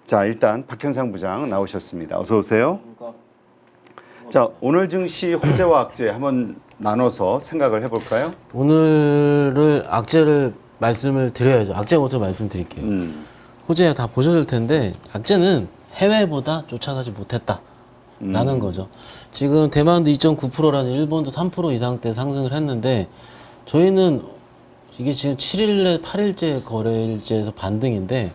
자, 일단 박현상 부장 나오셨습니다. 어서 오세요. 자, 오늘 증시 호재와 악재 한번 나눠서 생각을 해볼까요? 오늘을 악재를 말씀을 드려야죠. 악재부터 말씀드릴게요. 호재 다 보셨을 텐데 악재는 해외보다 쫓아가지 못했다라는 거죠. 지금 대만도 2.9%라는 일본도 3% 이상대 상승을 했는데 저희는 이게 지금 7일에 8일째 거래일째에서 반등인데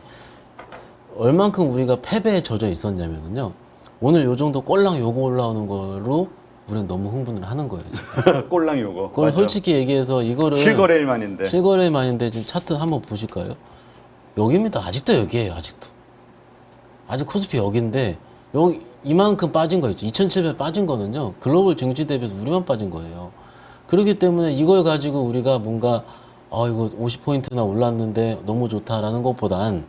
얼만큼 우리가 패배에 젖어 있었냐면요. 오늘 요 정도 꼴랑 요거 올라오는 거로 우리는 너무 흥분을 하는 거예요. 지금. 꼴랑 요거. 그걸 솔직히 얘기해서 이거를 실거래일 만인데. 실거래만인데 지금 차트 한번 보실까요? 여기입니다. 아직도 여기에요. 아직도. 아직 코스피 여기인데 여기 이만큼 빠진 거 있죠. 2,700 빠진 거는요. 글로벌 증시 대비해서 우리만 빠진 거예요. 그렇기 때문에 이걸 가지고 우리가 뭔가 이거 50포인트나 올랐는데 너무 좋다라는 것보단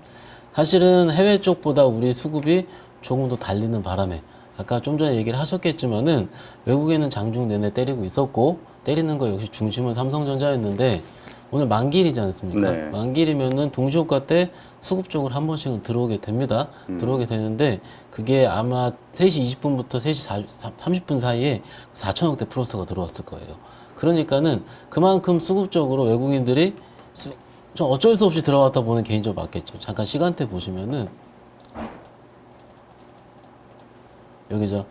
사실은 해외 쪽보다 우리 수급이 조금 더 달리는 바람에 아까 좀 전에 얘기를 하셨겠지만은 외국에는 장중 내내 때리고 있었고 때리는 거 역시 중심은 삼성전자였는데 오늘 만기일이지 않습니까? 네. 만기일이면은 동시효과 때 수급 쪽으로 한 번씩은 들어오게 됩니다. 들어오게 되는데 그게 아마 3시 20분부터 3시 30분 사이에 4천억대 플러스가 들어왔을 거예요. 그러니까는 그만큼 수급적으로 외국인들이 좀 어쩔 수 없이 들어갔다 보는 개인적으로 맞겠죠. 잠깐 시간대 보시면은 여기죠.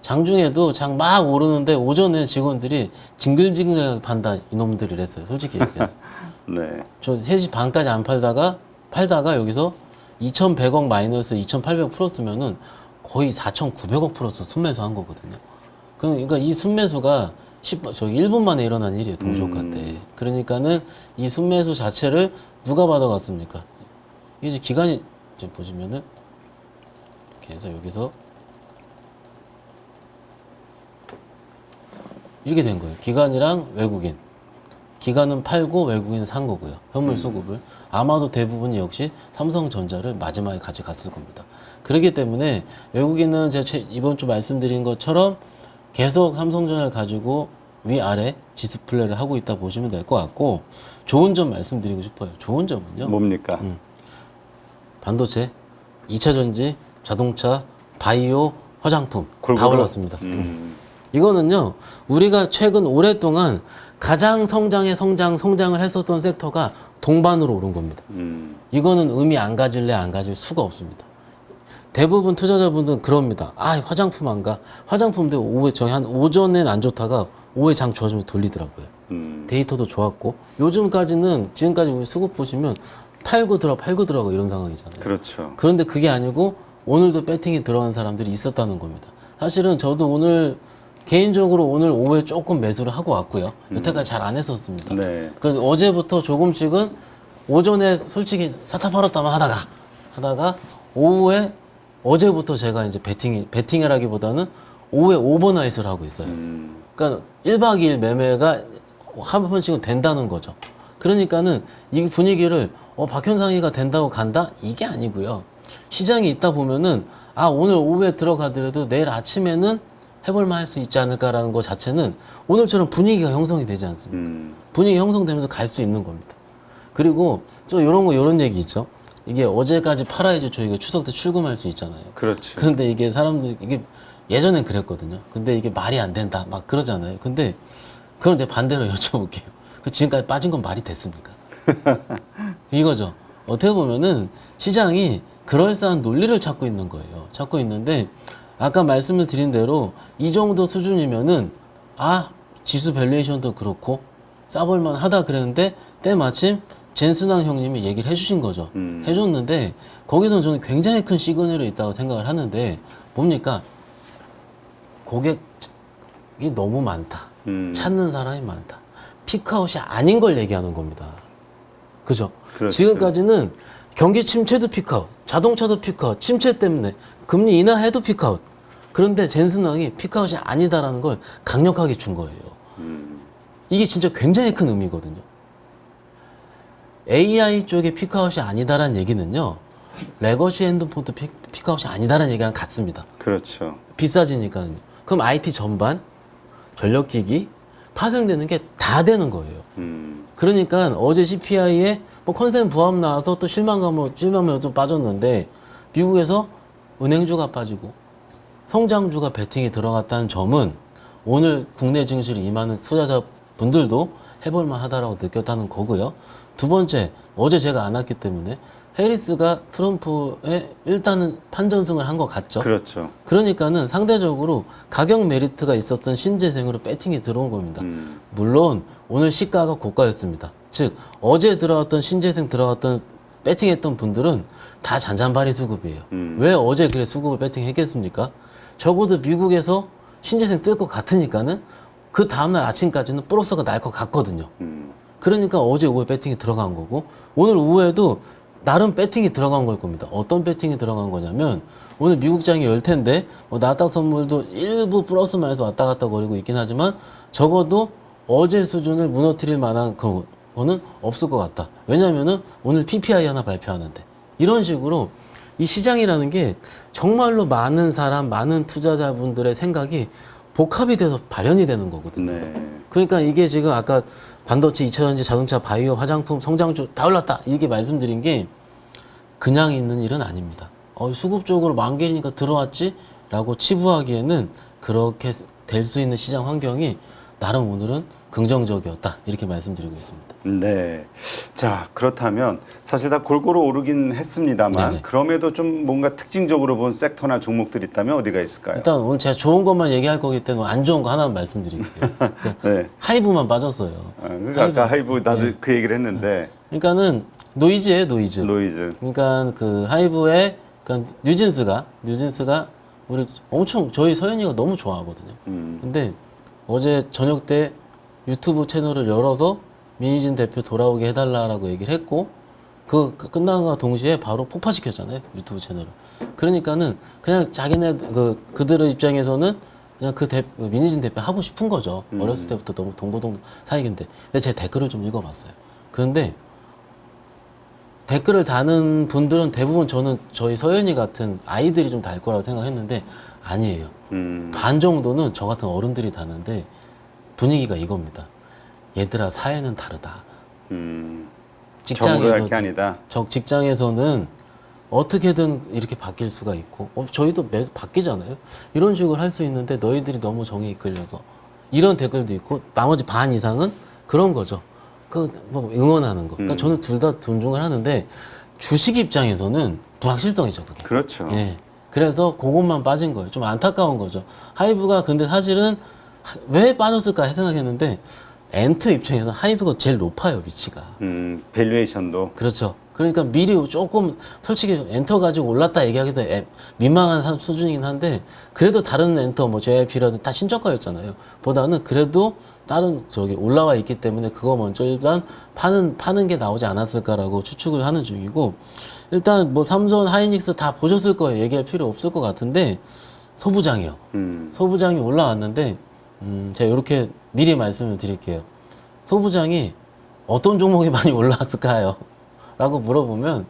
장중에도 장 막 오르는데 오전에 직원들이 징글징글하게 판다 이놈들이 했어요. 솔직히 얘기해서. 네. 저 3시 반까지 안 팔다가 여기서 2,100억 마이너스 2,800억 플러스면은 거의 4,900억 플러스 순매수 한 거거든요. 그러니까 이 순매수가 1분 만에 일어난 일이에요. 동시효과 때. 그러니까는 이 순매수 자체를 누가 받아갔습니까? 이제 기간이 좀 보시면은 이렇게 해서 여기서 이렇게 된 거예요. 기관이랑 외국인. 기관은 팔고 외국인은 산 거고요. 현물 수급을. 아마도 대부분이 역시 삼성전자를 마지막에 가져갔을 겁니다. 그렇기 때문에 외국인은 제가 이번 주 말씀드린 것처럼 계속 삼성전자를 가지고 위아래 지수플레이를 하고 있다 보시면 될 것 같고 좋은 점 말씀드리고 싶어요. 좋은 점은요. 뭡니까? 반도체, 2차전지, 자동차, 바이오, 화장품 다 골고루? 올랐습니다. 이거는요. 우리가 최근 오랫동안 가장 성장을 했었던 섹터가 동반으로 오른 겁니다. 이거는 의미 안 가질래 안 가질 수가 없습니다. 대부분 투자자분들은 그럽니다. 화장품 안 가. 화장품도 오후에 저희 한 오전엔 안 좋다가 오후에 장 좋아지면 돌리더라고요. 데이터도 좋았고 요즘까지는 지금까지 우리 수급 보시면 팔고 들어가고 이런 상황이잖아요. 그렇죠. 그런데 그게 아니고 오늘도 배팅이 들어간 사람들이 있었다는 겁니다. 사실은 저도 개인적으로 오늘 오후에 조금 매수를 하고 왔고요. 여태까지 잘 안 했었습니다. 네. 그래서 어제부터 조금씩은 오전에 솔직히 사타 팔았다만 하다가 오후에 어제부터 제가 이제 배팅이라기보다는 오후에 오버나잇을 하고 있어요. 그러니까 1박 2일 매매가 한 번씩은 된다는 거죠. 그러니까는 이 분위기를 박현상이가 된다고 간다? 이게 아니고요. 시장이 있다 보면은 오늘 오후에 들어가더라도 내일 아침에는 해볼만 할 수 있지 않을까라는 것 자체는 오늘처럼 분위기가 형성이 되지 않습니까? 분위기 형성되면서 갈 수 있는 겁니다. 그리고 저 이런 얘기 있죠. 이게 어제까지 팔아야지 저희가 추석 때 출금할 수 있잖아요. 그렇죠. 그런데 이게 이게 예전엔 그랬거든요. 근데 이게 말이 안 된다 막 그러잖아요. 근데 그럼 이제 반대로 여쭤볼게요. 지금까지 빠진 건 말이 됐습니까? 이거죠. 어떻게 보면은 시장이 그럴싸한 논리를 찾고 있는 거예요. 찾고 있는데 아까 말씀을 드린 대로 이 정도 수준이면은 지수 밸류에이션도 그렇고 싸볼만 하다 그랬는데 때마침 젠순왕 형님이 얘기를 해주신 거죠. 해줬는데 거기서는 저는 굉장히 큰 시그널이 있다고 생각을 하는데 뭡니까? 고객이 너무 많다. 찾는 사람이 많다. 피크아웃이 아닌 걸 얘기하는 겁니다. 그죠? 그렇죠. 지금까지는 경기 침체도 피크아웃, 자동차도 피크아웃, 침체 때문에 금리 인하해도 피크아웃. 그런데 젠슨왕이 피크아웃이 아니다라는 걸 강력하게 준 거예요. 이게 진짜 굉장히 큰 의미거든요. AI 쪽에 피크아웃이 아니다라는 얘기는요. 레거시 핸드폰도 피크아웃이 아니다라는 얘기랑 같습니다. 그렇죠. 비싸지니까요. 그럼 IT 전반, 전력기기 파생되는 게 다 되는 거예요. 그러니까 어제 CPI에 컨센 부합 나와서 또 실망감으로 좀 빠졌는데 미국에서 은행주가 빠지고 성장주가 베팅이 들어갔다는 점은 오늘 국내 증시를 임하는 투자자분들도 해볼만 하다라고 느꼈다는 거고요. 두 번째, 어제 제가 안 왔기 때문에 해리스가 트럼프에 일단은 판전승을 한 것 같죠. 그렇죠. 그러니까는 상대적으로 가격 메리트가 있었던 신재생으로 배팅이 들어온 겁니다. 물론 오늘 시가가 고가였습니다. 즉 어제 들어왔던 신재생 들어왔던 배팅했던 분들은 다 잔잔바리 수급이에요. 왜 어제 그래 수급을 배팅했겠습니까? 적어도 미국에서 신재생 뜰 것 같으니까는 그 다음날 아침까지는 플러스가 날 것 같거든요. 그러니까 어제 오후에 배팅이 들어간 거고 오늘 오후에도 나름 배팅이 들어간 걸 겁니다. 어떤 배팅이 들어간 거냐면 오늘 미국장이 열 텐데 나스닥 선물도 일부 플러스 마이너스 왔다 갔다 거리고 있긴 하지만 적어도 어제 수준을 무너뜨릴 만한 거는 없을 것 같다. 왜냐면은 오늘 PPI 하나 발표하는데 이런 식으로 이 시장이라는 게 정말로 많은 사람, 많은 투자자분들의 생각이 복합이 돼서 발현이 되는 거거든요. 네. 그러니까 이게 지금 아까 반도체, 2차전지, 자동차, 바이오, 화장품, 성장주 다 올랐다 이렇게 말씀드린 게 그냥 있는 일은 아닙니다. 수급 쪽으로 만 개니까 들어왔지? 라고 치부하기에는 그렇게 될 수 있는 시장 환경이 나름 오늘은 긍정적이었다 이렇게 말씀드리고 있습니다. 네. 자, 그렇다면 사실 다 골고루 오르긴 했습니다만 네네. 그럼에도 좀 뭔가 특징적으로 본 섹터나 종목들이 있다면 어디가 있을까요? 일단 오늘 제가 좋은 것만 얘기할 거기 때문에 안 좋은 거 하나만 말씀드릴게요. 그러니까 네. 하이브만 빠졌어요. 그러니까 아까 하이브 나도 네. 그 얘기를 했는데 그러니까는 노이즈예요, 노이즈. 노이즈. 그러니까 그 하이브의 그러니까 뉴진스가 우리 엄청 저희 서현이가 너무 좋아하거든요. 근데 어제 저녁 때 유튜브 채널을 열어서 민희진 대표 돌아오게 해달라라고 얘기를 했고 그 끝난과 동시에 바로 폭파시켰잖아요, 유튜브 채널을. 그러니까는 그냥 자기네 그들의 입장에서는 그냥 민희진 대표 하고 싶은 거죠. 어렸을 때부터 너무 동고동 사이인데. 근데 제 댓글을 좀 읽어봤어요. 그런데 댓글을 다는 분들은 대부분 저는 저희 서현이 같은 아이들이 좀 달 거라고 생각했는데 아니에요. 반 정도는 저 같은 어른들이 다는데 분위기가 이겁니다. 얘들아 사회는 다르다. 정으로 할 게 아니다. 직장에서는 어떻게든 이렇게 바뀔 수가 있고 저희도 매주 바뀌잖아요. 이런 식으로 할 수 있는데 너희들이 너무 정에 이끌려서 이런 댓글도 있고 나머지 반 이상은 그런 거죠. 뭐 응원하는 거. 그러니까 저는 둘 다 존중을 하는데 주식 입장에서는 불확실성이죠, 그게. 그렇죠. 예. 그래서 그것만 빠진 거예요. 좀 안타까운 거죠. 하이브가 근데 사실은 왜 빠졌을까 생각했는데 엔트 입장에서 하이브가 제일 높아요, 위치가. 밸류에이션도. 그렇죠. 그러니까 미리 조금 솔직히 엔터 가지고 올랐다 얘기하기도 민망한 수준이긴 한데 그래도 다른 엔터 뭐 JYP라든 다 신저가였잖아요. 보다는 그래도 다른 올라와 있기 때문에 그거 먼저 일단 파는 게 나오지 않았을까라고 추측을 하는 중이고 일단 뭐 삼성, 하이닉스 다 보셨을 거예요. 얘기할 필요 없을 것 같은데 소부장이요. 소부장이 올라왔는데 제가 이렇게 미리 말씀을 드릴게요. 소부장이 어떤 종목이 많이 올라왔을까요? 라고 물어보면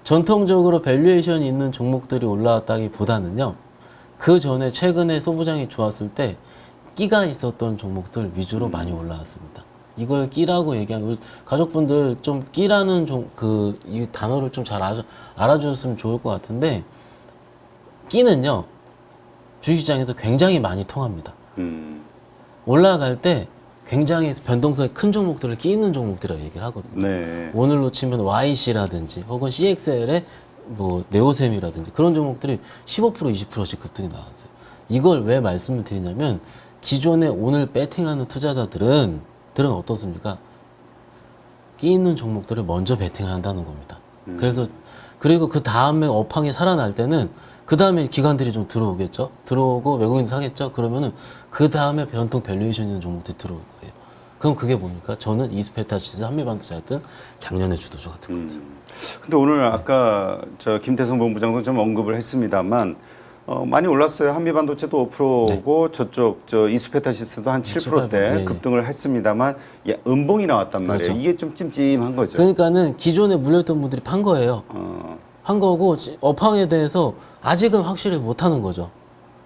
전통적으로 밸류에이션이 있는 종목들이 올라왔다기보다는요. 그 전에 최근에 소부장이 좋았을 때 끼가 있었던 종목들 위주로 많이 올라왔습니다. 이걸 끼라고 얘기하면 가족분들 좀 끼라는 이 단어를 좀 잘 알아주셨으면 좋을 것 같은데 끼는요. 주식시장에서 굉장히 많이 통합니다. 올라갈 때 굉장히 변동성이 큰 종목들을 끼 있는 종목들이라고 얘기를 하거든요. 네. 오늘로 치면 YC라든지 혹은 CXL의 뭐 네오셈이라든지 그런 종목들이 15% 20%씩 급등이 나왔어요. 이걸 왜 말씀을 드리냐면 기존에 오늘 배팅하는 투자자들은 어떻습니까? 끼 있는 종목들을 먼저 배팅을 한다는 겁니다. 그리고 그 다음에 업황이 살아날 때는 그 다음에 기관들이 좀 들어오겠죠. 들어오고 외국인들 사겠죠. 그러면은 그 다음에 변동 밸류에이션 있는 종목들이 들어올 거예요. 그럼 그게 뭡니까? 저는 이스페타시스, 한미반도체 같은 작년의 주도주 같은 거죠. 근데 오늘 아까 저 김태성 본부장도 좀 언급을 했습니다만 많이 올랐어요. 한미반도체도 5%고 저쪽 이스페타시스도 한 7%대 네. 급등을 했습니다만 음봉이 나왔단 말이에요. 그렇죠. 이게 좀 찜찜한 거죠. 그러니까는 기존에 물려있던 분들이 판 거예요. 한 거고 업황에 대해서 아직은 확실히 못하는 거죠.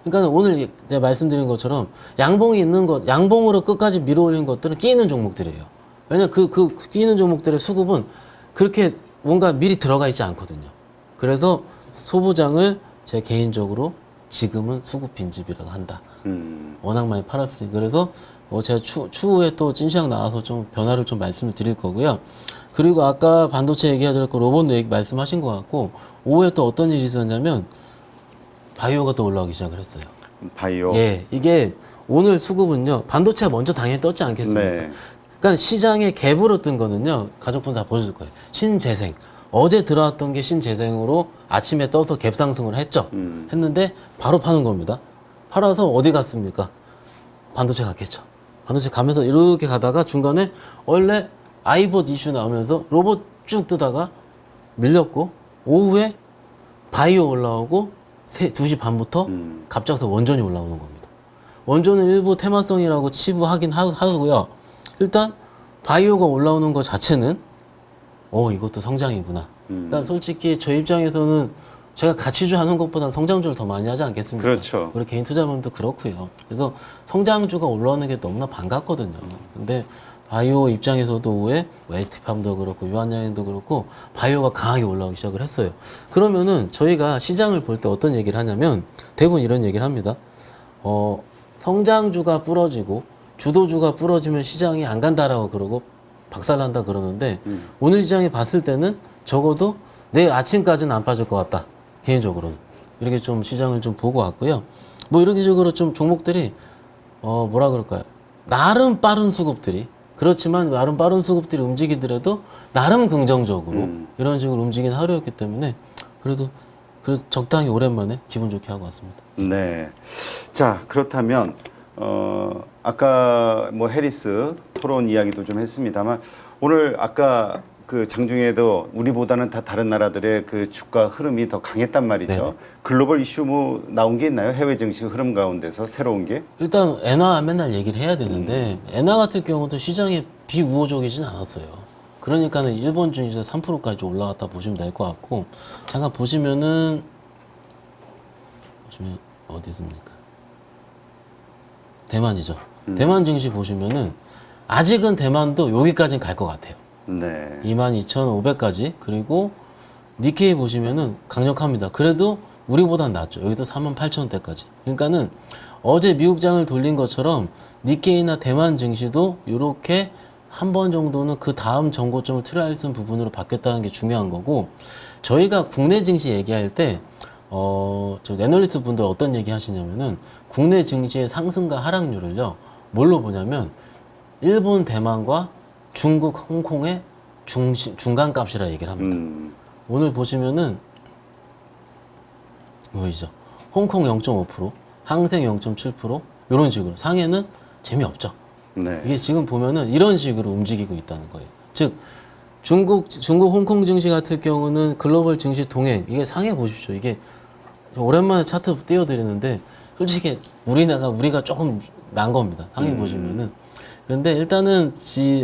그러니까 오늘 제가 말씀드린 것처럼 양봉이 있는 것, 양봉으로 끝까지 밀어올린 것들은 끼는 종목들이에요. 왜냐면 그 끼는 종목들의 수급은 그렇게 뭔가 미리 들어가 있지 않거든요. 그래서 소부장을 제 개인적으로 지금은 수급 빈집이라고 한다. 워낙 많이 팔았으니. 그래서 제가 추후에 또 찐시황 나와서 좀 변화를 좀 말씀을 드릴 거고요. 그리고 아까 반도체 얘기해야 될 거 로봇도 말씀하신 것 같고, 오후에 또 어떤 일이 있었냐면 바이오가 또 올라오기 시작을 했어요. 바이오. 예, 이게 오늘 수급은요, 반도체가 먼저 당연히 떴지 않겠습니까? 네. 그러니까 시장에 갭으로 뜬 거는요, 가족분 다 보여줄 거예요. 신재생. 어제 들어왔던 게 신재생으로 아침에 떠서 갭 상승을 했죠. 했는데 바로 파는 겁니다. 팔아서 어디 갔습니까? 반도체 갔겠죠. 반도체 가면서 이렇게 가다가 중간에 원래 아이봇 이슈 나오면서 로봇 쭉 뜨다가 밀렸고, 오후에 바이오 올라오고 2시 반부터 갑작스 원전이 올라오는 겁니다. 원전은 일부 테마성이라고 치부하긴 하고요. 일단 바이오가 올라오는 것 자체는 이것도 성장이구나. 그러니까 솔직히 저 입장에서는 제가 가치주 하는 것보다 성장주를 더 많이 하지 않겠습니까? 그렇죠. 우리 개인 투자분도 그렇고요. 그래서 성장주가 올라오는 게 너무나 반갑거든요. 근데 바이오 입장에서도 오후에 웨스트팜도 그렇고 유한양행도 그렇고 바이오가 강하게 올라오기 시작을 했어요. 그러면은 저희가 시장을 볼 때 어떤 얘기를 하냐면 대부분 이런 얘기를 합니다. 성장주가 부러지고 주도주가 부러지면 시장이 안 간다라고 그러고 박살난다 그러는데 오늘 시장에 봤을 때는 적어도 내일 아침까지는 안 빠질 것 같다. 개인적으로는. 이렇게 좀 시장을 좀 보고 왔고요. 뭐 이런 식으로 좀 종목들이 뭐라 그럴까요? 나름 빠른 수급들이 그렇지만 나름 빠른 수급들이 움직이더라도 나름 긍정적으로 이런 식으로 움직인 하루였기 때문에 그래도 적당히 오랜만에 기분 좋게 하고 왔습니다. 네. 자, 그렇다면 아까 뭐 해리스 토론 이야기도 좀 했습니다만 오늘 아까 그 장중에도 우리보다는 다 다른 나라들의 그 주가 흐름이 더 강했단 말이죠. 네네. 글로벌 이슈 뭐 나온 게 있나요? 해외 증시 흐름 가운데서 새로운 게? 일단 엔화 맨날 얘기를 해야 되는데 엔화 같은 경우도 시장이 비우호적이진 않았어요. 그러니까는 일본 증시가 3%까지 올라갔다 보시면 될 것 같고 잠깐 보시면 어디 있습니까? 대만이죠. 대만 증시 보시면은 아직은 대만도 여기까지는 갈 것 같아요. 네. 22,500까지. 그리고 니케이 보시면은 강력합니다. 그래도 우리보단 낫죠. 여기도 48,000대까지. 그러니까는 어제 미국장을 돌린 것처럼 니케이나 대만 증시도 이렇게 한 번 정도는 그 다음 정고점을 트라이얼 쓴 부분으로 바뀌었다는 게 중요한 거고 저희가 국내 증시 얘기할 때 저 애널리스트 분들 어떤 얘기 하시냐면은 국내 증시의 상승과 하락률을요 뭘로 보냐면 일본, 대만과 중국, 홍콩의 중간값이라 얘기를 합니다. 오늘 보시면은 보이죠? 홍콩 0.5%, 항생 0.7%, 이런 식으로 상해는 재미없죠. 네. 이게 지금 보면은 이런 식으로 움직이고 있다는 거예요. 즉 중국, 홍콩 증시 같은 경우는 글로벌 증시 동행 이게 상해 보십시오. 이게 오랜만에 차트 띄워드리는데 솔직히 우리가 조금 난 겁니다. 상해 보시면은. 그런데 일단은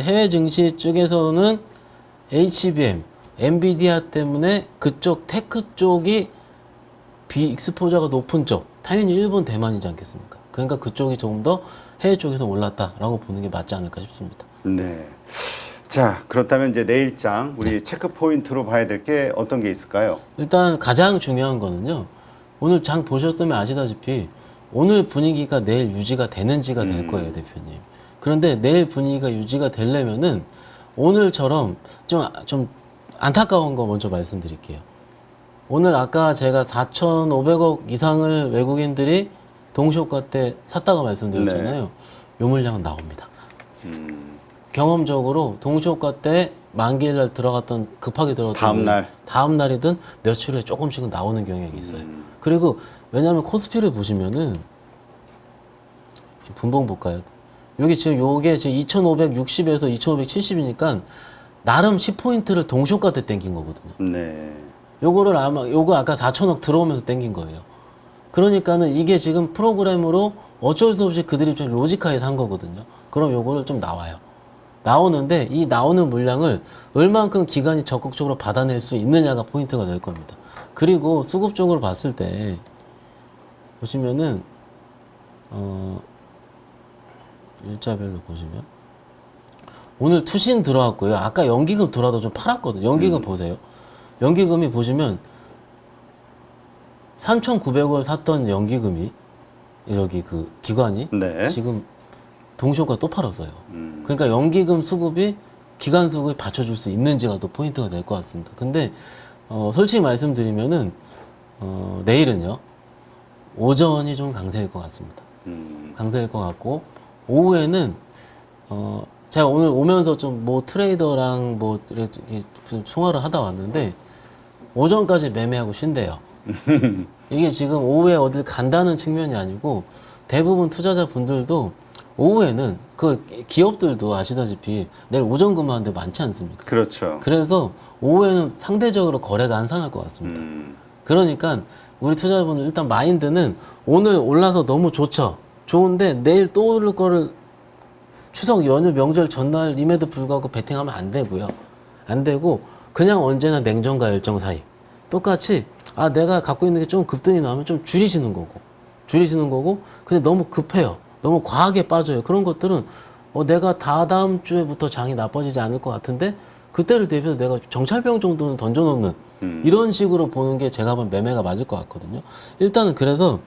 해외 증시 쪽에서는 HBM, 엔비디아 때문에 그쪽 테크 쪽이 비익스포저가 높은 쪽, 당연히 일본, 대만이지 않겠습니까? 그러니까 그쪽이 조금 더 해외 쪽에서 올랐다라고 보는 게 맞지 않을까 싶습니다. 네. 자, 그렇다면 이제 내일장 우리 체크 포인트로 봐야 될 게 어떤 게 있을까요? 일단 가장 중요한 거는요. 오늘 장 보셨다면 아시다시피 오늘 분위기가 내일 유지가 되는지가 될 거예요, 대표님. 그런데 내일 분위기가 유지가 되려면은 오늘처럼 좀 안타까운 거 먼저 말씀드릴게요. 오늘 아까 제가 4,500억 이상을 외국인들이 동시효과 때 샀다고 말씀드렸잖아요. 네. 요 물량은 나옵니다. 경험적으로 동시효과 때 만기일날 급하게 들어갔던 다음 날이든 며칠 후에 조금씩은 나오는 경향이 있어요. 그리고 왜냐하면 코스피를 보시면은 분봉 볼까요? 여기 지금 요게 지금 2,560에서 2,570이니까 나름 10포인트를 동시효과 때 땡긴 거거든요. 네. 요거 아까 4천억 들어오면서 땡긴 거예요. 그러니까는 이게 지금 프로그램으로 어쩔 수 없이 그들이 좀 로직하게 산 거거든요. 그럼 요거를 좀 나와요. 나오는데 이 나오는 물량을 얼만큼 기관이 적극적으로 받아낼 수 있느냐가 포인트가 될 겁니다. 그리고 수급적으로 봤을 때 보시면은 일자별로 보시면 오늘 투신 들어왔고요. 아까 연기금 들어와도 좀 팔았거든요. 연기금 보세요. 연기금이 보시면 3,900원 샀던 연기금이 여기 그 기관이 네. 지금 동시효과 또 팔았어요. 그러니까 연기금 수급이 기간 수급이 받쳐줄 수 있는지가 또 포인트가 될 것 같습니다. 근데 솔직히 말씀드리면은 내일은요 오전이 좀 강세일 것 같습니다. 강세일 것 같고 오후에는 제가 오늘 오면서 좀 뭐 트레이더랑 뭐 이렇게 좀 통화를 하다 왔는데 오전까지 매매하고 쉰대요. 이게 지금 오후에 어딜 간다는 측면이 아니고 대부분 투자자분들도 오후에는 그 기업들도 아시다시피 내일 오전 근무하는 데 많지 않습니까? 그렇죠. 그래서 오후에는 상대적으로 거래가 한산할 것 같습니다. 그러니까 우리 투자자분들 일단 마인드는 오늘 올라서 너무 좋죠. 좋은데 내일 또 오를 거를 추석 연휴 명절 전날임에도 불구하고 베팅하면 안 되고요. 안 되고 그냥 언제나 냉정과 열정 사이. 똑같이 내가 갖고 있는 게 좀 급등이 나오면 좀 줄이시는 거고 근데 너무 급해요. 너무 과하게 빠져요. 그런 것들은 내가 다다음 주에부터 장이 나빠지지 않을 것 같은데 그때를 대비해서 내가 정찰병 정도는 던져놓는 이런 식으로 보는 게 제가 보면 매매가 맞을 것 같거든요. 일단은 그래서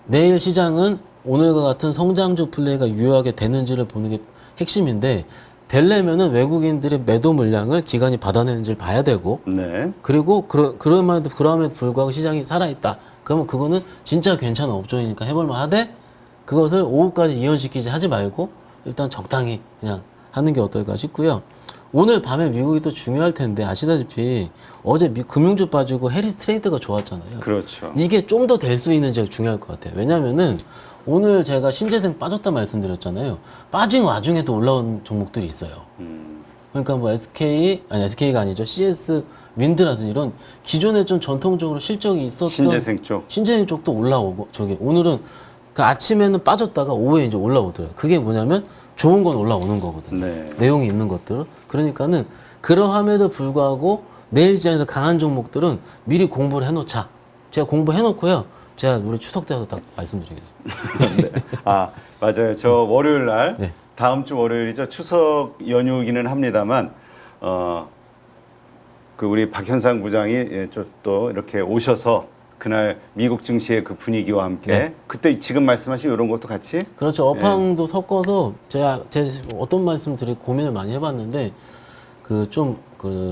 내일 시장은 오늘과 같은 성장주 플레이가 유효하게 되는지를 보는 게 핵심인데 되려면은 외국인들의 매도 물량을 기관이 받아내는지를 봐야 되고 네. 그리고 그럼에도 불구하고 시장이 살아있다. 그러면 그거는 진짜 괜찮은 업종이니까 해볼만 하되 그것을 오후까지 이연시키지 하지 말고 일단 적당히 그냥 하는 게 어떨까 싶고요. 오늘 밤에 미국이 또 중요할 텐데 아시다시피 어제 금융주 빠지고 해리스 트레이드가 좋았잖아요. 그렇죠. 이게 좀 더 될 수 있는지가 중요할 것 같아요. 왜냐면은 오늘 제가 신재생 빠졌다 말씀드렸잖아요. 빠진 와중에도 올라온 종목들이 있어요. 그러니까 뭐 SK가 아니죠. CS 윈드라든지 이런 기존에 좀 전통적으로 실적이 있었던 신재생 쪽도 올라오고 오늘은 그 아침에는 빠졌다가 오후에 이제 올라오더라고요. 그게 뭐냐면 좋은 건 올라오는 거거든요. 네. 내용이 있는 것들은. 그러니까는 그러함에도 불구하고 내일 시장에서 강한 종목들은 미리 공부를 해놓자. 제가 공부해놓고요. 제가 우리 추석 때도 딱 말씀드리겠습니다. 네. 맞아요. 저 월요일 날 네. 다음 주 월요일이죠. 추석 연휴기는 합니다만 그 우리 박현상 부장이 또 이렇게 오셔서 그날 미국 증시의 그 분위기와 함께 네. 그때 지금 말씀하신 이런 것도 같이 그렇죠. 업황도 섞어서 제가 어떤 말씀 드릴 고민을 많이 해봤는데 그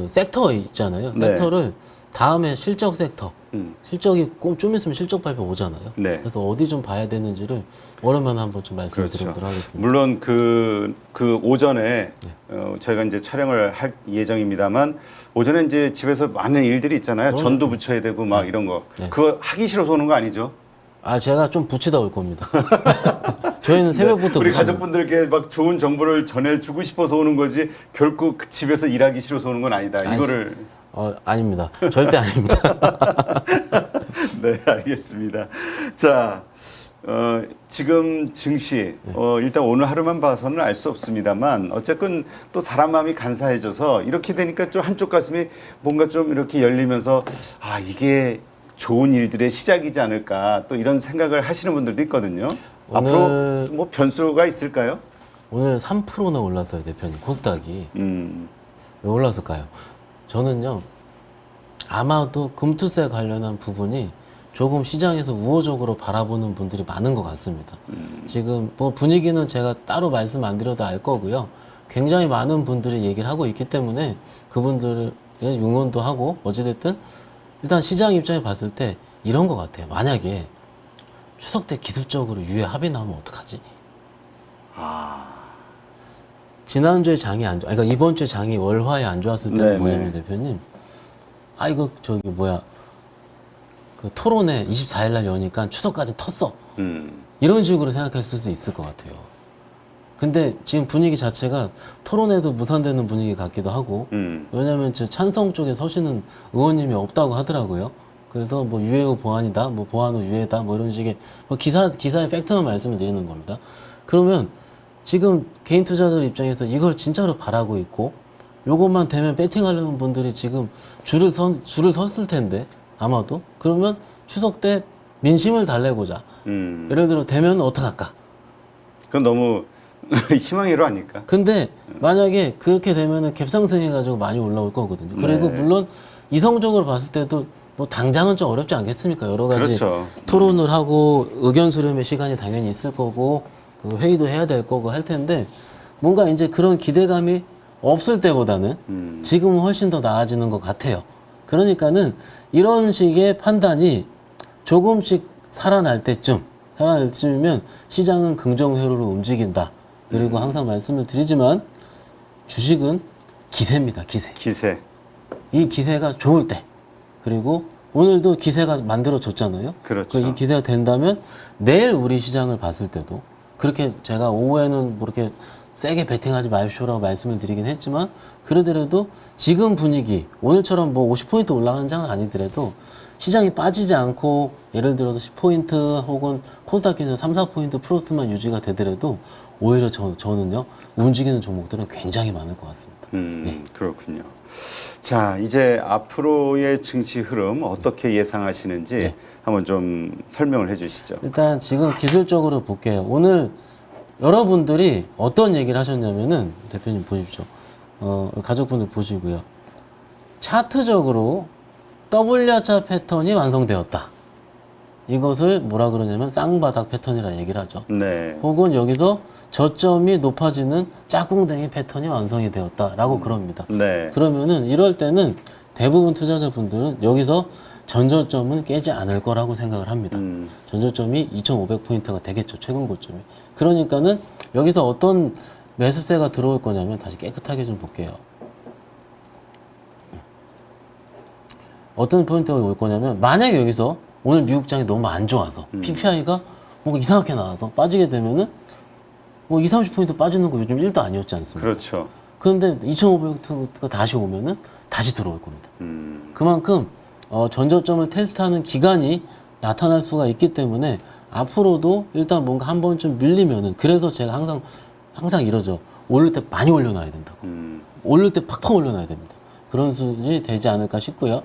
섹터 있잖아요. 네. 섹터를 다음에 실적 섹터 실적이 좀 있으면 실적 발표 오잖아요. 네. 그래서 어디 좀 봐야 되는지를 오랜만에 한번 좀 말씀을 그렇죠. 드리도록 하겠습니다. 물론 그 오전에 저희가 이제 촬영을 할 예정입니다만 오전에 이제 집에서 많은 일들이 있잖아요. 전도 붙여야 되고 막 이런 거. 네. 그거 하기 싫어서 오는 거 아니죠? 제가 좀 붙이다 올 겁니다. 저희는 새벽부터 우리 붙이고. 가족분들께 막 좋은 정보를 전해주고 싶어서 오는 거지 결국 그 집에서 일하기 싫어서 오는 건 아니다. 이거를 아닙니다. 절대 아닙니다. 네, 알겠습니다. 자, 지금 증시 일단 오늘 하루만 봐서는 알 수 없습니다만 어쨌든 또 사람 마음이 간사해져서 이렇게 되니까 좀 한쪽 가슴이 뭔가 좀 이렇게 열리면서 이게 좋은 일들의 시작이지 않을까 또 이런 생각을 하시는 분들도 있거든요. 앞으로 뭐 변수가 있을까요? 오늘 3%나 올랐어요, 대표님. 코스닥이. 왜 올랐을까요? 저는요, 아마도 금투세 관련한 부분이 조금 시장에서 우호적으로 바라보는 분들이 많은 것 같습니다. 지금 뭐 분위기는 제가 따로 말씀 안 드려도 알 거고요. 굉장히 많은 분들이 얘기를 하고 있기 때문에 그분들의 응원도 하고 어찌됐든 일단 시장 입장에 봤을 때 이런 것 같아요. 만약에 추석 때 기습적으로 유예 합의 나오면 어떡하지? 지난주에 장이 안 좋아. 그러니까 이번 주에 장이 월화에 안 좋았을 때는 네네. 뭐냐면 대표님. 이거 그 토론회 24일 날 여니까 추석까지 텄어. 이런 식으로 생각했을 수 있을 것 같아요. 근데 지금 분위기 자체가 토론회도 무산되는 분위기 같기도 하고 왜냐면 찬성 쪽에 서시는 의원님이 없다고 하더라고요. 그래서 뭐 유예 후 보완이다, 뭐 보완 후 유예다, 뭐 이런 식의 기사의 팩트만 말씀을 드리는 겁니다. 그러면 지금 개인 투자자들 입장에서 이걸 진짜로 바라고 있고 요것만 되면 배팅하려는 분들이 지금 줄을 섰을 텐데 아마도 그러면 추석 때 민심을 달래고자 예를 들어 되면 어떡할까? 그건 너무 희망이로 아닐까? 근데 만약에 그렇게 되면은 갭상승 해가지고 많이 올라올 거거든요. 그리고 네. 물론 이성적으로 봤을 때도 뭐 당장은 좀 어렵지 않겠습니까? 여러 가지 그렇죠. 토론을 하고 의견 수렴의 시간이 당연히 있을 거고 회의도 해야 될 거고 할 텐데 뭔가 이제 그런 기대감이 없을 때보다는 지금은 훨씬 더 나아지는 것 같아요. 그러니까는 이런 식의 판단이 조금씩 살아날 때쯤이면 시장은 긍정 회로로 움직인다. 그리고 항상 말씀을 드리지만 주식은 기세입니다. 기세. 기세. 이 기세가 좋을 때 그리고 오늘도 기세가 만들어졌잖아요. 그렇죠. 이 기세가 된다면 내일 우리 시장을 봤을 때도 그렇게 제가 오후에는 뭐 이렇게 세게 베팅하지 마십시오라고 말씀을 드리긴 했지만 그러더라도 지금 분위기 오늘처럼 뭐 50포인트 올라가는 장은 아니더라도 시장이 빠지지 않고 예를 들어서 10포인트 혹은 코스닥 기준 3, 4포인트 플러스만 유지가 되더라도 오히려 저는요 움직이는 종목들은 굉장히 많을 것 같습니다. 그렇군요. 자, 이제 앞으로의 증시 흐름 어떻게 예상하시는지 네. 한번 좀 설명을 해주시죠. 일단 지금 기술적으로 볼게요. 오늘 여러분들이 어떤 얘기를 하셨냐면은 대표님 보십시오. 가족분들 보시고요. 차트적으로 W자 패턴이 완성되었다. 이것을 뭐라 그러냐면 쌍바닥 패턴이라 얘기를 하죠. 네. 혹은 여기서 저점이 높아지는 짝꿍댕이 패턴이 완성이 되었다라고 그럽니다. 네. 그러면은 이럴 때는 대부분 투자자분들은 여기서 전저점은 깨지 않을 거라고 생각을 합니다. 전저점이 2,500포인트가 되겠죠. 최근 고점이. 그러니까는 여기서 어떤 매수세가 들어올 거냐면 다시 깨끗하게 좀 볼게요. 어떤 포인트가 올 거냐면 만약에 여기서 오늘 미국장이 너무 안 좋아서 PPI가 뭔가 이상하게 나와서 빠지게 되면은 뭐 20, 30포인트 빠지는 거 요즘 1도 아니었지 않습니까? 그렇죠. 그런데 2,500포인트가 다시 오면은 다시 들어올 겁니다. 그만큼 전저점을 테스트하는 기간이 나타날 수가 있기 때문에 앞으로도 일단 뭔가 한 번쯤 밀리면은 그래서 제가 항상 이러죠. 오를 때 많이 올려놔야 된다고. 오를 때 팍팍 올려놔야 됩니다. 그런 수준이 되지 않을까 싶고요.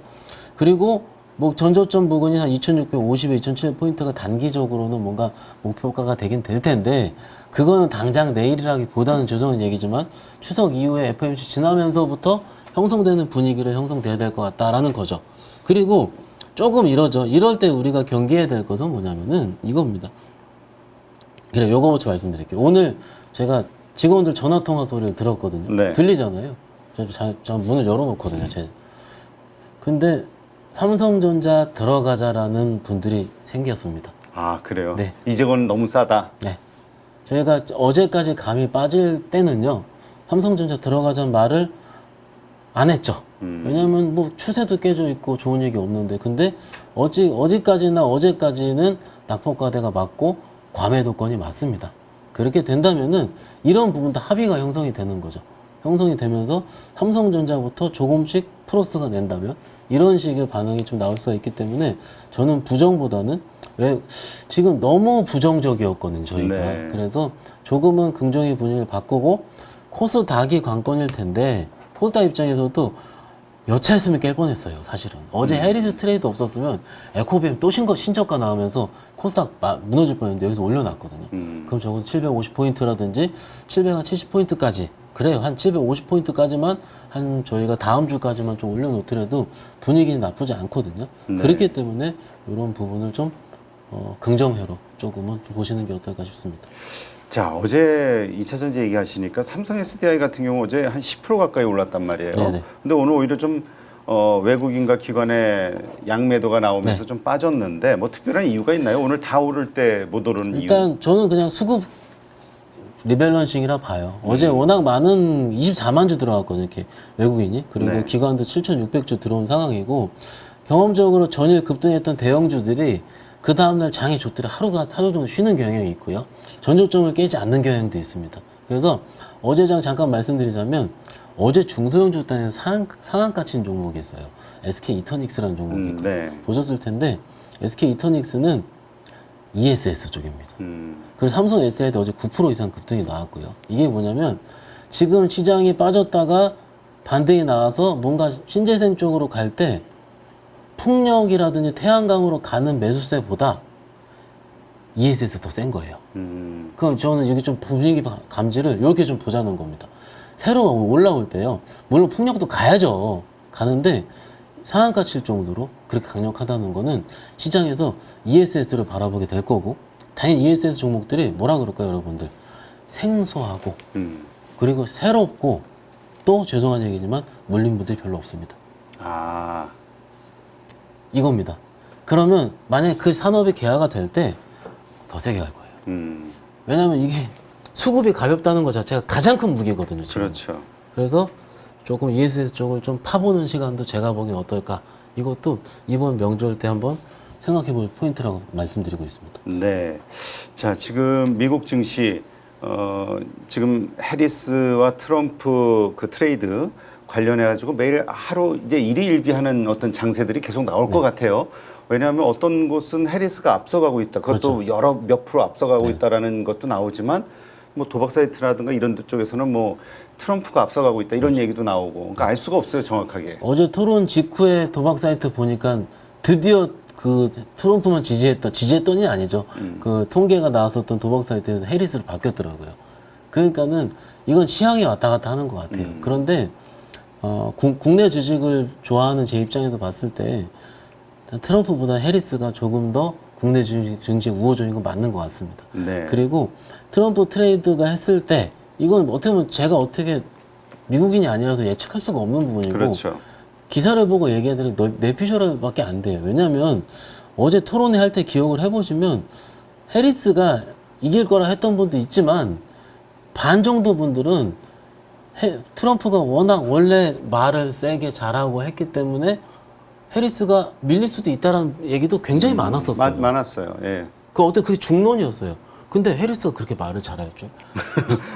그리고 뭐 전저점 부근이 한 2,650에 2,700포인트가 단기적으로는 뭔가 목표가가 되긴 될 텐데 그거는 당장 내일이라기보다는 죄송한 얘기지만 추석 이후에 FOMC 지나면서부터 형성되는 분위기를 형성돼야 될 것 같다라는 거죠. 그리고 조금 이러죠. 이럴 때 우리가 경계해야 될 것은 뭐냐면은 이겁니다. 그래, 요거 먼저 말씀드릴게요. 오늘 제가 직원들 전화통화 소리를 들었거든요. 네. 들리잖아요. 저 문을 열어놓거든요. 근데 삼성전자 들어가자라는 분들이 생겼습니다. 아, 그래요? 네. 이직은 너무 싸다. 네. 저희가 어제까지 감이 빠질 때는요, 삼성전자 들어가자는 말을 안 했죠. 왜냐면 뭐 추세도 깨져 있고 좋은 얘기 없는데, 근데 어디까지나 어제까지는 낙폭과대가 맞고 과매도권이 맞습니다. 그렇게 된다면은 이런 부분도 합의가 형성이 되는 거죠. 형성이 되면서 삼성전자부터 조금씩 플러스가 낸다면 이런 식의 반응이 좀 나올 수가 있기 때문에 저는 부정보다는 왜 지금 너무 부정적이었거든요, 저희가. 네. 그래서 조금은 긍정의 분위기를 바꾸고 코스닥이 관건일 텐데 코스닥 입장에서도 여차했으면 깰 뻔했어요, 사실은. 어제 해리스 트레이드 없었으면 에코비엠 또 신저가 나오면서 코스닥 무너질 뻔했는데 여기서 올려놨거든요. 그럼 적어도 750포인트라든지 770포인트까지 그래요. 한 750포인트까지만 한 저희가 다음 주까지만 좀 올려놓더라도 분위기는 나쁘지 않거든요. 네. 그렇기 때문에 이런 부분을 좀 긍정회로 조금은 좀 보시는 게 어떨까 싶습니다. 자, 어제 2차전지 얘기하시니까 삼성 SDI 같은 경우 어제 한 10% 가까이 올랐단 말이에요. 네네. 근데 오늘 오히려 좀 외국인과 기관의 양매도가 나오면서 네. 좀 빠졌는데 뭐 특별한 이유가 있나요? 오늘 다 오를 때 못 오르는 이유? 일단 저는 그냥 수급 리밸런싱이라 봐요. 어제 워낙 많은 24만 주 들어왔거든요. 이렇게 외국인이. 그리고 네. 기관도 7,600주 들어온 상황이고 경험적으로 전일 급등했던 대형주들이 그 다음날 장이 좋더라 하루 정도 쉬는 경향이 있고요. 전저점을 깨지 않는 경향도 있습니다. 그래서 어제 장 잠깐 말씀드리자면 어제 중소형주 단에서 상한가 친 종목이 있어요. SK 이터닉스라는 종목이 있거든요. 네. 보셨을 텐데 SK 이터닉스는 ESS 쪽입니다. 그리고 삼성 SDI도 어제 9% 이상 급등이 나왔고요. 이게 뭐냐면 지금 시장이 빠졌다가 반등이 나와서 뭔가 신재생 쪽으로 갈 때 풍력이라든지 태양광으로 가는 매수세보다 ESS 더 센 거예요. 그럼 저는 여기 좀 분위기 감지를 이렇게 좀 보자는 겁니다. 새로 올라올 때요. 물론 풍력도 가야죠. 가는데 상한가 칠 정도로 그렇게 강력하다는 거는 시장에서 ESS를 바라보게 될 거고, 당연히 ESS 종목들이 뭐라 그럴까요, 여러분들? 생소하고 그리고 새롭고 또 죄송한 얘기지만 물린 분들이 별로 없습니다. 아, 이겁니다. 그러면 만약에 그 산업이 개화가 될 때 더 세게 갈 거예요. 왜냐하면 이게 수급이 가볍다는 것 자체가 가장 큰 무기거든요. 지금. 그렇죠. 그래서 조금 ESS 쪽을 좀 파보는 시간도 제가 보기엔 어떨까. 이것도 이번 명절 때 한번 생각해 볼 포인트라고 말씀드리고 있습니다. 네. 자, 지금 미국 증시, 지금 해리스와 트럼프 그 트레이드 관련해가지고 매일 하루 이제 일희일비하는 어떤 장세들이 계속 나올 것 같아요. 왜냐하면 어떤 곳은 해리스가 앞서가고 있다. 그것도 그렇죠. 여러 몇 프로 앞서가고 네. 있다라는 것도 나오지만 뭐 도박 사이트라든가 이런 데 쪽에서는 뭐 트럼프가 앞서가고 있다 이런 얘기도 나오고 그러니까 알 수가 없어요 정확하게. 어제 토론 직후에 도박 사이트 보니까 드디어 그 트럼프만 지지했더니 아니죠. 그 통계가 나왔었던 도박 사이트에서 해리스로 바뀌었더라고요. 그러니까는 이건 취향이 왔다 갔다 하는 것 같아요. 그런데 국내 주식을 좋아하는 제 입장에서 봤을 때 트럼프보다 해리스가 조금 더 국내 증시 우호적인 건 맞는 것 같습니다. 네. 그리고 트럼프 트레이드가 했을 때 이건 어떻게 보면 제가 어떻게 미국인이 아니라서 예측할 수가 없는 부분이고 그렇죠. 기사를 보고 얘기해드린 뇌피셜밖에 안 돼요. 왜냐하면 어제 토론회 할 때 기억을 해보시면 해리스가 이길 거라 했던 분도 있지만 반 정도 분들은 트럼프가 워낙 원래 말을 세게 잘하고 했기 때문에 해리스가 밀릴 수도 있다라는 얘기도 굉장히 많았었어요. 많았어요. 예. 어때 그게 중론이었어요. 근데 해리스가 그렇게 말을 잘했죠.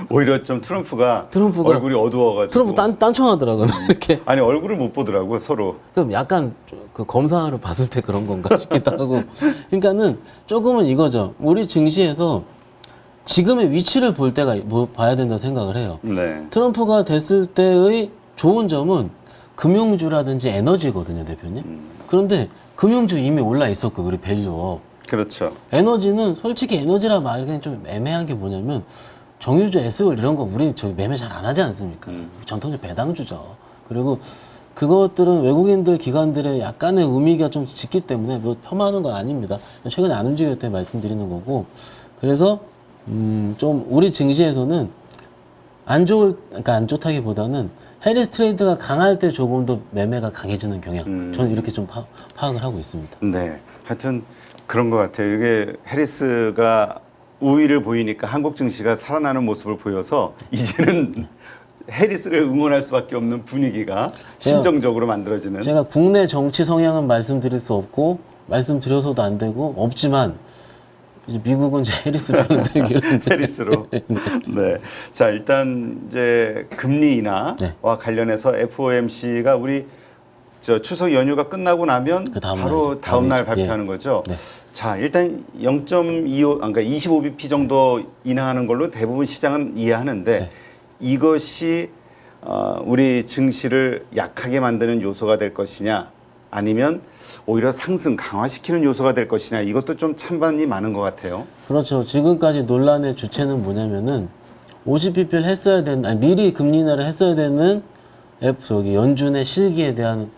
오히려 좀 트럼프가 얼굴이 어두워가지고. 트럼프 딴청하더라고요. 이렇게. 아니 얼굴을 못 보더라고 서로. 그럼 약간 그 검사를 봤을 때 그런 건가 싶기도 하고. 그러니까는 조금은 이거죠. 우리 증시에서 지금의 위치를 볼 때가 봐야 된다 생각을 해요. 네. 트럼프가 됐을 때의 좋은 점은 금융주라든지 에너지거든요, 대표님. 그런데 금융주 이미 올라 있었고 우리 밸류업. 그렇죠. 에너지는 솔직히 에너지라 말하기엔 좀 애매한 게 뭐냐면 정유주, SOL 이런 거 우리 저기 매매 잘 안 하지 않습니까? 전통적 배당주죠. 그리고 그것들은 외국인들 기관들의 약간의 의미가 좀 짙기 때문에 뭐 폄하하는 건 아닙니다. 최근에 안 움직였을 때 말씀드리는 거고. 그래서 좀 우리 증시에서는 그러니까 안 좋다기보다는 해리스 트레이드가 강할 때 조금 더 매매가 강해지는 경향. 저는 이렇게 좀 파악을 하고 있습니다. 네. 하여튼 그런 것 같아요. 이게 해리스가 우위를 보이니까 한국 증시가 살아나는 모습을 보여서 이제는 해리스를 응원할 수밖에 없는 분위기가 심정적으로 만들어지는. 제가 국내 정치 성향은 말씀드릴 수 없고 말씀드려서도 안 되고 없지만 이제 미국은 이제 해리스 편을 들기로 해리스로. 네. 자, 일단 이제 금리 인하와 네. 관련해서 FOMC가 우리 추석 연휴가 끝나고 나면 그 다음 바로 날이죠. 다음 날 예. 발표하는 거죠. 네. 자, 일단 0.25, 그러니까 25bp 정도 인하하는 걸로 대부분 시장은 이해하는데 네. 이것이 우리 증시를 약하게 만드는 요소가 될 것이냐 아니면 오히려 상승 강화시키는 요소가 될 것이냐 이것도 좀 찬반이 많은 것 같아요. 그렇죠. 지금까지 논란의 주체는 뭐냐면은 50bp를 했어야 되는, 아니, 미리 금리 인하를 했어야 되는 연준의 실기에 대한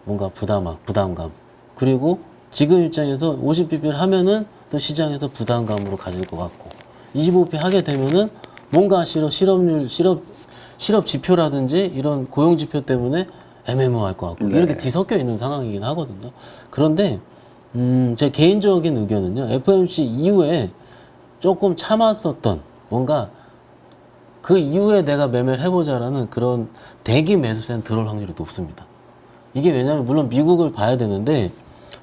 뭔가 부담감. 그리고 지금 입장에서 50bp를 하면은 또 시장에서 부담감으로 가질 것 같고 25bp 하게 되면은 뭔가 실업률, 실업 지표라든지 이런 고용 지표 때문에 애매모호할 것 같고 네. 이렇게 뒤섞여 있는 상황이긴 하거든요. 그런데 제 개인적인 의견은요. FOMC 이후에 조금 참았었던 뭔가 그 이후에 내가 매매를 해보자라는 그런 대기 매수세는 들어올 확률이 높습니다. 이게 왜냐하면 물론 미국을 봐야 되는데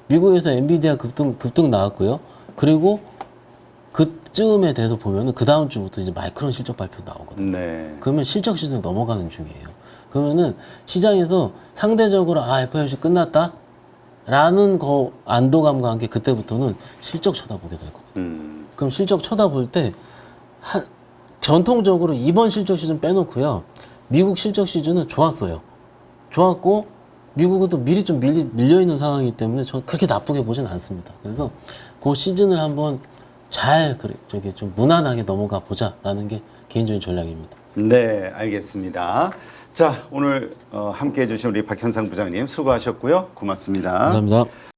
미국에서 엔비디아 급등 나왔고요. 그리고 그쯤에 대해서 보면은 그 다음 주부터 이제 마이크론 실적 발표 나오거든요. 네. 그러면 실적 시즌 넘어가는 중이에요. 그러면은 시장에서 상대적으로 FOMC 끝났다? 라는 거 안도감과 함께 그때부터는 실적 쳐다보게 될 거예요. 그럼 실적 쳐다볼 때 전통적으로 이번 실적 시즌 빼놓고요. 미국 실적 시즌은 좋았어요. 좋았고 미국은 또 미리 좀 밀려있는 상황이기 때문에 저 그렇게 나쁘게 보진 않습니다. 그래서 그 시즌을 한번 좀 무난하게 넘어가 보자라는 게 개인적인 전략입니다. 네, 알겠습니다. 자, 오늘 함께해 주신 우리 박현상 부장님 수고하셨고요. 고맙습니다. 감사합니다.